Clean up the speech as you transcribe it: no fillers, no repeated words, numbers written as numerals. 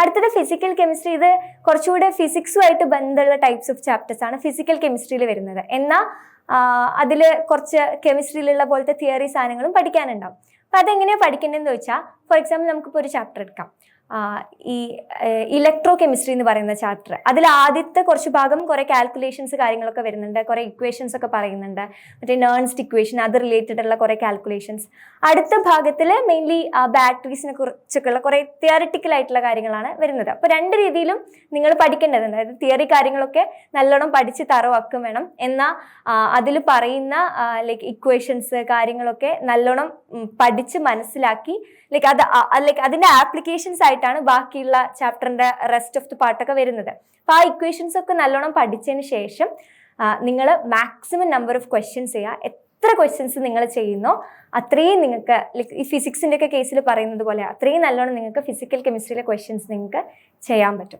അടുത്തത് physical chemistry. ഇത് കുറച്ചുകൂടെ ഫിസിക്സുമായിട്ട് ബന്ധമുള്ള ടൈപ്സ് ഓഫ് ചാപ്റ്റേഴ്സ് ആണ് ഫിസിക്കൽ കെമിസ്ട്രിയിൽ വരുന്നത്. എന്നാൽ അതിൽ കുറച്ച് കെമിസ്ട്രിയിലുള്ള പോലത്തെ തിയറി സാധനങ്ങളും പഠിക്കാനുണ്ടാവും. അപ്പം അതെങ്ങനെയാണ് പഠിക്കേണ്ടതെന്ന് ചോദിച്ചാൽ, ഫോർ എക്സാമ്പിൾ നമുക്കിപ്പോൾ ഒരു ചാപ്റ്റർ എടുക്കാം, ഈ ഇലക്ട്രോ കെമിസ്ട്രി എന്ന് പറയുന്ന ചാപ്റ്റർ. അതിൽ ആദ്യത്തെ കുറച്ച് ഭാഗം കുറെ കാൽക്കുലേഷൻസ് കാര്യങ്ങളൊക്കെ വരുന്നുണ്ട്, കുറെ ഇക്വേഷൻസ് ഒക്കെ പറയുന്നുണ്ട്, മറ്റേ നേൺസ്റ്റ് ഇക്വേഷൻ അത് റിലേറ്റഡ് ഉള്ള കുറെ കാൽക്കുലേഷൻസ്. അടുത്ത ഭാഗത്തിൽ മെയിൻലി ബാറ്ററീസിനെ കുറിച്ചൊക്കെയുള്ള കുറെ തിയറിറ്റിക്കൽ ആയിട്ടുള്ള കാര്യങ്ങളാണ് വരുന്നത്. അപ്പോൾ രണ്ട് രീതിയിലും നിങ്ങൾ പഠിക്കേണ്ടതുണ്ട്. അതായത് തിയറി കാര്യങ്ങളൊക്കെ നല്ലോണം പഠിച്ച് തറവാക്കും വേണം, എന്നാൽ അതിൽ പറയുന്ന ലൈക്ക് ഇക്വേഷൻസ് കാര്യങ്ങളൊക്കെ നല്ലോണം പഠിച്ച് മനസ്സിലാക്കി ലൈക്ക് അതിന്റെ ആപ്ലിക്കേഷൻസ് ആയിട്ടാണ് ബാക്കിയുള്ള ചാപ്റ്ററിന്റെ റെസ്റ്റ് ഓഫ് ദി പാർട്ടൊക്കെ വരുന്നത്. അപ്പോൾ ആ ഇക്വേഷൻസ് ഒക്കെ നല്ലോണം പഠിച്ചതിന് ശേഷം നിങ്ങൾ മാക്സിമം നമ്പർ ഓഫ് ക്വസ്റ്റ്യൻസ് ചെയ്യുക. എത്ര ക്വസ്റ്റ്യൻസ് നിങ്ങൾ ചെയ്യുന്നോ അത്രയും നിങ്ങൾക്ക് ലൈക്ക് ഈ ഫിസിക്സിന്റെ ഒക്കെ കേസിൽ പറയുന്നത് പോലെ അത്രയും നല്ലോണം നിങ്ങൾക്ക് ഫിസിക്കൽ കെമിസ്ട്രിയിലെ ക്വസ്റ്റ്യൻസ് നിങ്ങൾക്ക് ചെയ്യാൻ പറ്റും.